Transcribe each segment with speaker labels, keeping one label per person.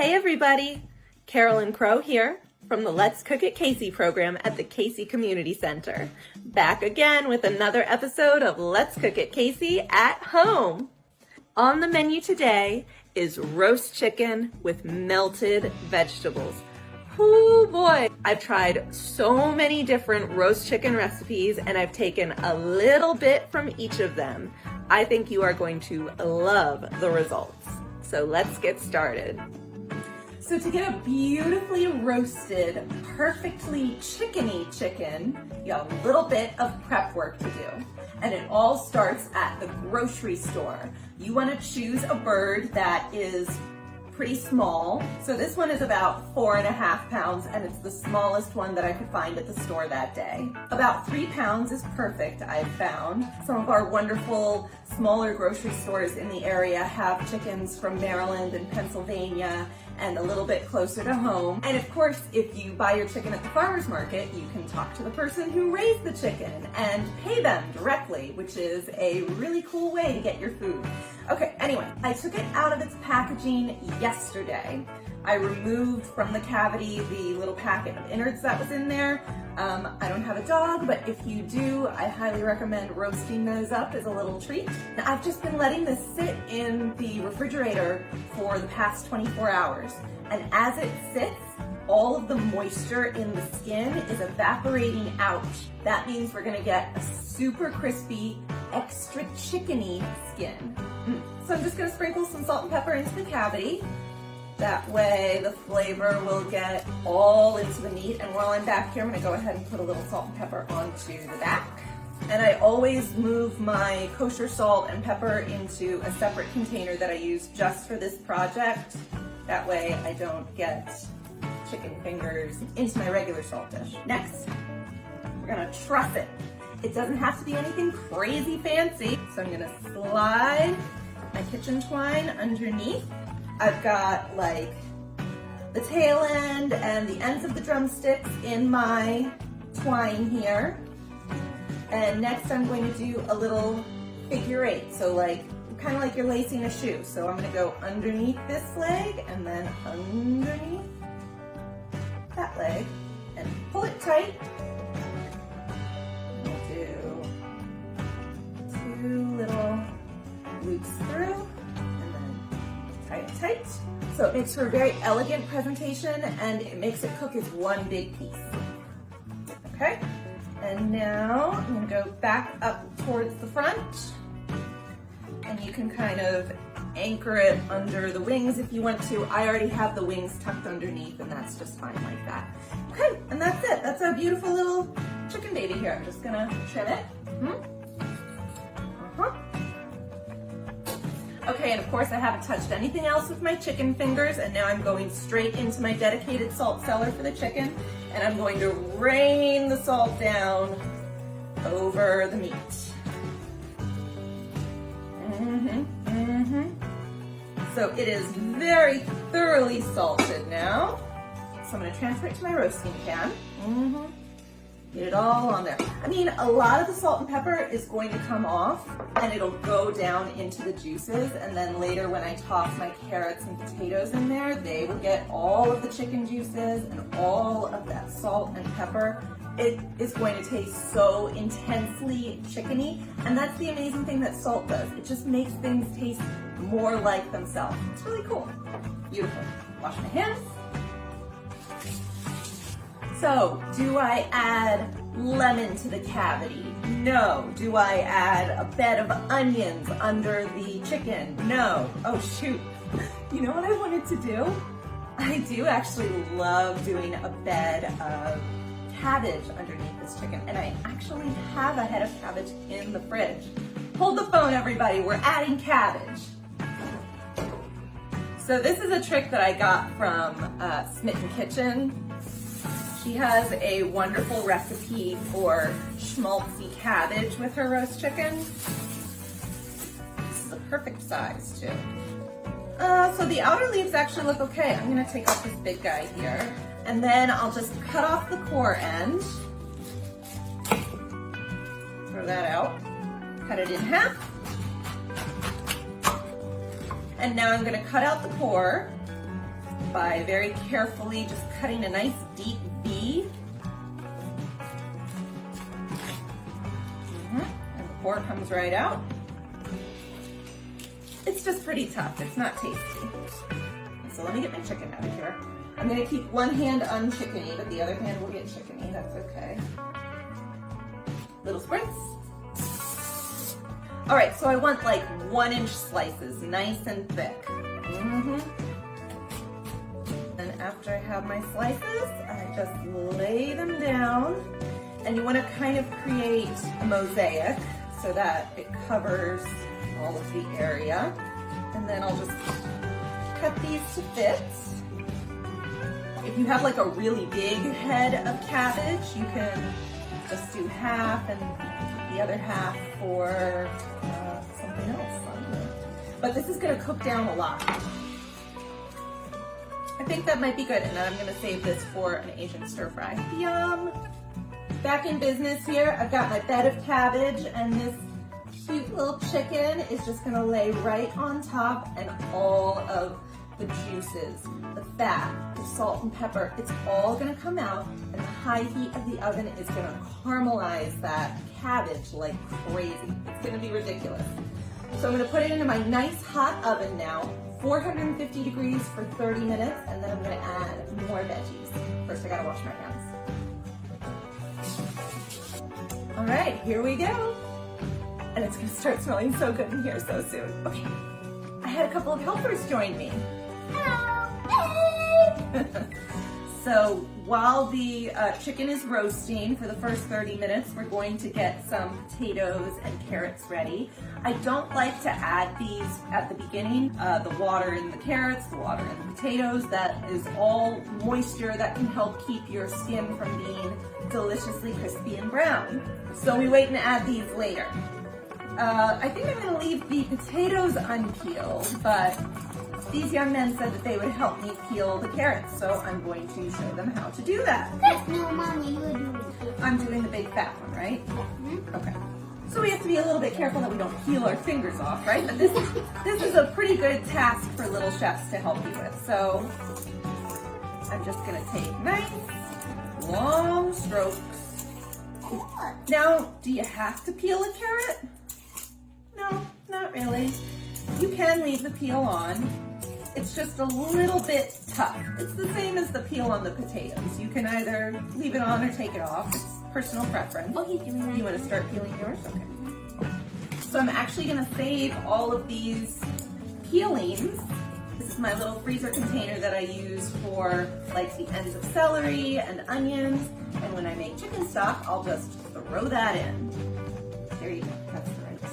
Speaker 1: Hey everybody, Carolyn Crow here from the Let's Cook at Casey program at the Casey Community Center. Back again with another episode of Let's Cook at Casey at home. On the menu today is roast chicken with melted vegetables. Oh boy, I've tried so many different roast chicken recipes and I've taken a little bit from each of them. I think you are going to love the results. So let's get started. So to get a beautifully roasted, perfectly chickeny chicken, you have a little bit of prep work to do. And it all starts at the grocery store. You want to choose a bird that is pretty small. So this one is about 4.5 pounds and it's the smallest one that I could find at the store that day. About 3 pounds is perfect, I've found. Some of our wonderful smaller grocery stores in the area have chickens from Maryland and Pennsylvania and a little bit closer to home. And of course, if you buy your chicken at the farmer's market, you can talk to the person who raised the chicken and pay them directly, which is a really cool way to get your food. Okay, anyway, I took it out of its packaging yesterday. I removed from the cavity the little packet of innards that was in there. I don't have a dog, but if you do, I highly recommend roasting those up as a little treat. Now, I've just been letting this sit in the refrigerator for the past 24 hours. And as it sits, all of the moisture in the skin is evaporating out. That means we're gonna get a super crispy, extra chickeny skin. So I'm just gonna sprinkle some salt and pepper into the cavity. That way the flavor will get all into the meat. And while I'm back here, I'm gonna go ahead and put a little salt and pepper onto the back. And I always move my kosher salt and pepper into a separate container that I use just for this project. That way I don't get chicken fingers into my regular salt dish. Next, we're gonna truss it. It doesn't have to be anything crazy fancy. So I'm gonna slide my kitchen twine underneath. I've got like the tail end and the ends of the drumsticks in my twine here. And next I'm going to do a little figure 8. So like, kind of like you're lacing a shoe. So I'm gonna go underneath this leg and then underneath that leg and pull it tight. And do 2 little loops through. Tight. So it makes for a very elegant presentation and it makes it cook as one big piece. Okay, and now I'm gonna go back up towards the front and you can kind of anchor it under the wings if you want to. I already have the wings tucked underneath and that's just fine like that. Okay, and that's it. That's a beautiful little chicken baby here. I'm just gonna trim it. Okay, and of course I haven't touched anything else with my chicken fingers, and now I'm going straight into my dedicated salt cellar for the chicken, and I'm going to rain the salt down over the meat. So it is very thoroughly salted now. So I'm gonna transfer it to my roasting pan. Get it all on there. I mean, a lot of the salt and pepper is going to come off and it'll go down into the juices. And then later when I toss my carrots and potatoes in there, they will get all of the chicken juices and all of that salt and pepper. It is going to taste so intensely chickeny. And that's the amazing thing that salt does. It just makes things taste more like themselves. It's really cool. Beautiful. Wash my hands. So, do I add lemon to the cavity? No. Do I add a bed of onions under the chicken? No. Oh shoot. You know what I wanted to do? I do actually love doing a bed of cabbage underneath this chicken, and I actually have a head of cabbage in the fridge. Hold the phone, everybody. We're adding cabbage. So this is a trick that I got from Smitten Kitchen. She has a wonderful recipe for schmaltzy cabbage with her roast chicken. This is a perfect size too. So the outer leaves actually look okay. I'm gonna take off this big guy here. And then I'll just cut off the core end. Throw that out. Cut it in half. And now I'm gonna cut out the core. by very carefully just cutting a nice deep V. And the core comes right out. It's just pretty tough. It's not tasty. So let me get my chicken out of here. I'm gonna keep one hand unchickeny, but the other hand will get chickeny. That's okay. Little spritz. All right, so I want like 1-inch slices, nice and thick. And after I have my slices, I just lay them down. And you want to kind of create a mosaic so that it covers all of the area. And then I'll just cut these to fit. If you have like a really big head of cabbage, you can just do half and the other half for something else. But this is going to cook down a lot. I think that might be good, and then I'm going to save this for an Asian stir fry. Yum! Back in business here, I've got my bed of cabbage, and this cute little chicken is just going to lay right on top, and all of the juices, the fat, the salt and pepper, it's all going to come out, and the high heat of the oven is going to caramelize that cabbage like crazy. It's going to be ridiculous. So I'm going to put it into my nice hot oven now, 450 degrees for 30 minutes, and then I'm going to add more veggies. First, I got to wash my hands. All right, here we go. And it's going to start smelling so good in here so soon. Okay, I had a couple of helpers join me. Hello. Hey. So while the chicken is roasting for the first 30 minutes, we're going to get some potatoes and carrots ready. I don't like to add these at the beginning. The water in the carrots, the water in the potatoes, that is all moisture that can help keep your skin from being deliciously crispy and brown. So we wait and add these later. I think I'm going to leave the potatoes unpeeled, but these young men said that they would help me peel the carrots, so I'm going to show them how to do that.
Speaker 2: No, Mommy, you do it.
Speaker 1: I'm doing the big fat one, right? Okay. So we have to be a little bit careful that we don't peel our fingers off, right? But this is a pretty good task for little chefs to help you with. So I'm just going to take nice, long strokes. Now, do you have to peel a carrot? No, not really. You can leave the peel on. It's just a little bit tough. It's the same as the peel on the potatoes. You can either leave it on or take it off. It's personal preference. You want to start peeling yours? Okay. So I'm actually going to save all of these peelings. This is my little freezer container that I use for like the ends of celery and onions. And when I make chicken stock, I'll just throw that in. There you go. That's the right size.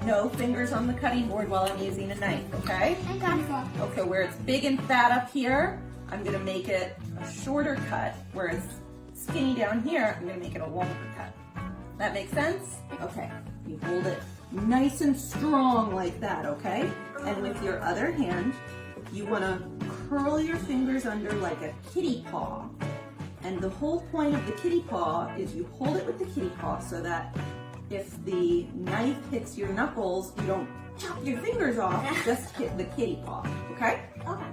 Speaker 1: No fingers on the cutting board while I'm using a knife, okay?
Speaker 2: I got it.
Speaker 1: Okay, where it's big and fat up here, I'm gonna make it a shorter cut. Where it's skinny down here, I'm gonna make it a longer cut. That makes sense? Okay, you hold it nice and strong like that, okay? And with your other hand, you wanna curl your fingers under like a kitty paw. And the whole point of the kitty paw is you hold it with the kitty paw so that if the knife hits your knuckles, you don't chop your fingers off, just hit the kitty paw, okay?
Speaker 2: Okay.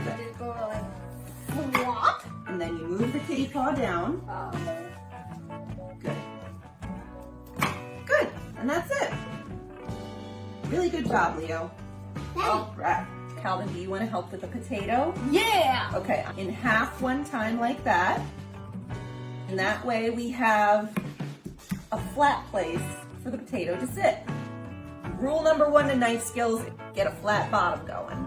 Speaker 1: Good.
Speaker 2: Just go like flop.
Speaker 1: And then you move the kitty paw down. Good. Good, and that's it. Really good job, Leo. All right. Calvin, do you want to help with the potato?
Speaker 2: Yeah.
Speaker 1: Okay, in half one time like that. And that way we have a flat place for the potato to sit. Rule number one to knife skills, get a flat bottom going.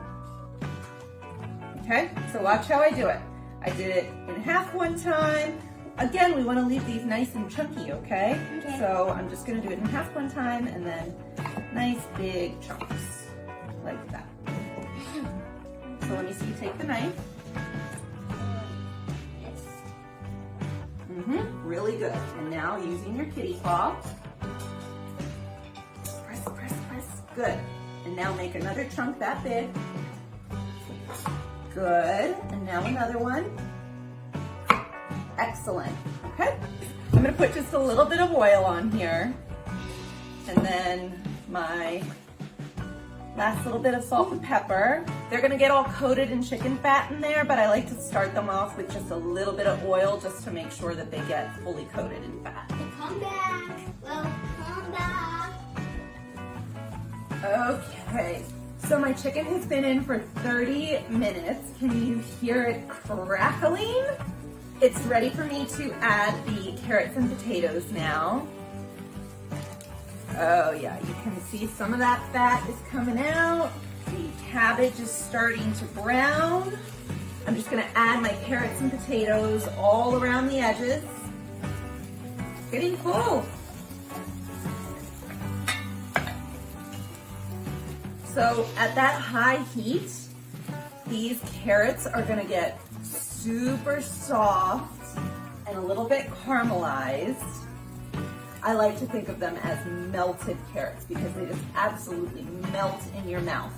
Speaker 1: Okay, so watch how I do it. I did it in half one time. Again, we want to leave these nice and chunky, okay?
Speaker 2: Okay.
Speaker 1: So I'm just going to do it in half one time and then nice big chunks like that. So let me see you take the knife. Really good. And now using your kitty paw, press, press, press. Good. And now make another chunk that big. Good. And now another one. Excellent. Okay. I'm going to put just a little bit of oil on here. And then my Last little bit of salt and pepper. They're gonna get all coated in chicken fat in there, but I like to start them off with just a little bit of oil just to make sure that they get fully coated in fat.
Speaker 2: Come back. Well, come back.
Speaker 1: Okay, so my chicken has been in for 30 minutes. Can you hear it crackling? It's ready for me to add the carrots and potatoes now. Oh yeah, you can see some of that fat is coming out. The cabbage is starting to brown. I'm just gonna add my carrots and potatoes all around the edges. It's getting cool. So at that high heat, these carrots are gonna get super soft and a little bit caramelized. I like to think of them as melted carrots because they just absolutely melt in your mouth.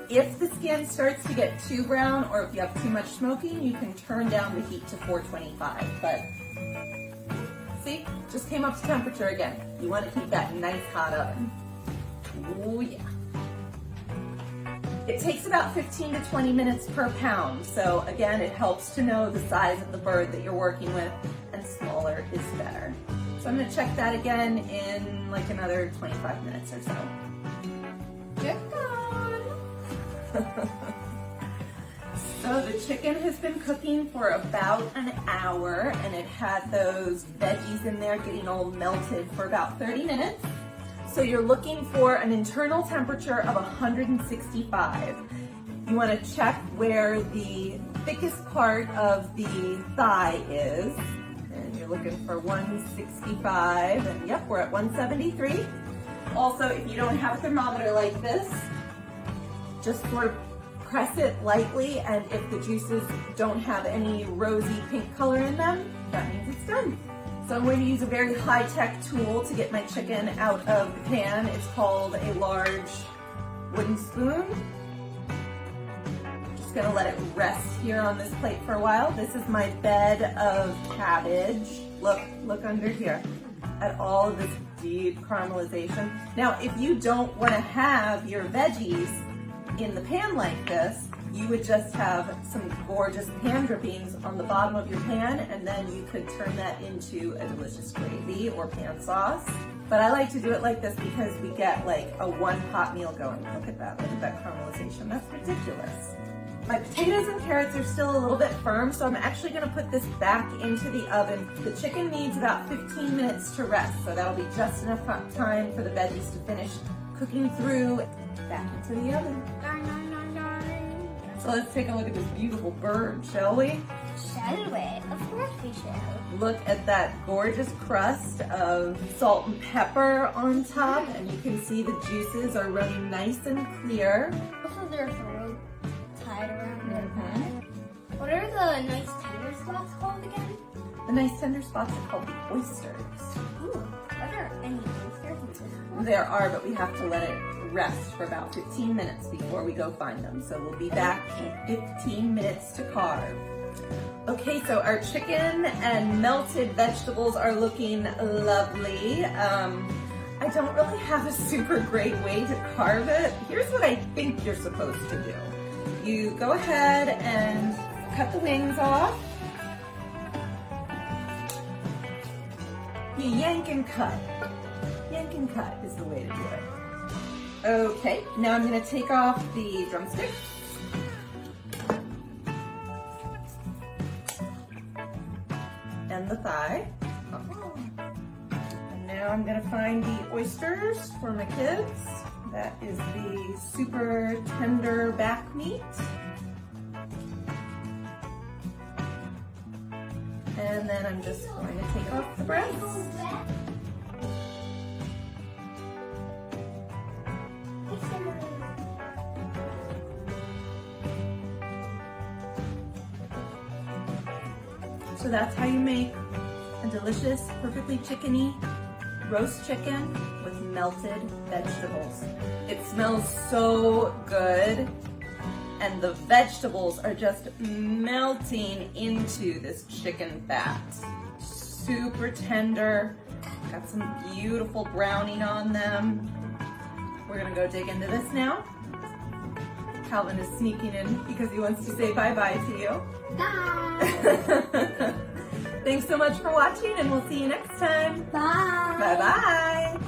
Speaker 1: If the skin starts to get too brown or if you have too much smoking, you can turn down the heat to 425. But see, just came up to temperature again. You want to keep that nice hot oven. Oh yeah. It takes about 15 to 20 minutes per pound. So again, it helps to know the size of the bird that you're working with, and smaller is better. So I'm gonna check that again in like another 25 minutes or so. Chicken! So the chicken has been cooking for about an hour, and it had those veggies in there getting all melted for about 30 minutes. So you're looking for an internal temperature of 165. You want to check where the thickest part of the thigh is. And you're looking for 165, and yep, we're at 173. Also, if you don't have a thermometer like this, just sort of press it lightly, and if the juices don't have any rosy pink color in them, that means it's done. So I'm going to use a very high-tech tool to get my chicken out of the pan. It's called a large wooden spoon. Just going to let it rest here on this plate for a while. This is my bed of cabbage. Look under here at all of this deep caramelization. Now, if you don't want to have your veggies in the pan like this, you would just have some gorgeous pan drippings on the bottom of your pan, and then you could turn that into a delicious gravy or pan sauce. But I like to do it like this because we get like a one-pot meal going. Look at that caramelization. That's ridiculous. My potatoes and carrots are still a little bit firm, so I'm actually gonna put this back into the oven. The chicken needs about 15 minutes to rest, so that'll be just enough time for the veggies to finish cooking through. Back into the oven. So let's take a look at this beautiful bird, shall we?
Speaker 2: Shall we? Of course we shall.
Speaker 1: Look at that gorgeous crust of salt and pepper on top, and you can see the juices are running nice and clear.
Speaker 2: Also, their throat tied around their back. What are the nice tender spots called again?
Speaker 1: The nice tender spots are called the oysters.
Speaker 2: Ooh, are there any oysters in this one?
Speaker 1: There are, but we have to let it rest for about 15 minutes before we go find them. So we'll be back in 15 minutes to carve. Okay, so our chicken and melted vegetables are looking lovely. I don't really have a super great way to carve it. Here's what I think you're supposed to do. You go ahead and cut the wings off. You yank and cut. Yank and cut is the way to do it. Okay, now I'm going to take off the drumstick. And the thigh. And now I'm going to find the oysters for my kids. That is the super tender back meat. And then I'm just going to take off the breasts. So that's how you make a delicious, perfectly chickeny roast chicken with melted vegetables. It smells so good, and the vegetables are just melting into this chicken fat. Super tender, got some beautiful browning on them. We're gonna go dig into this now. Calvin is sneaking in because he wants to say bye-bye to you.
Speaker 2: Bye.
Speaker 1: Thanks so much for watching, and we'll see you next time.
Speaker 2: Bye.
Speaker 1: Bye-bye.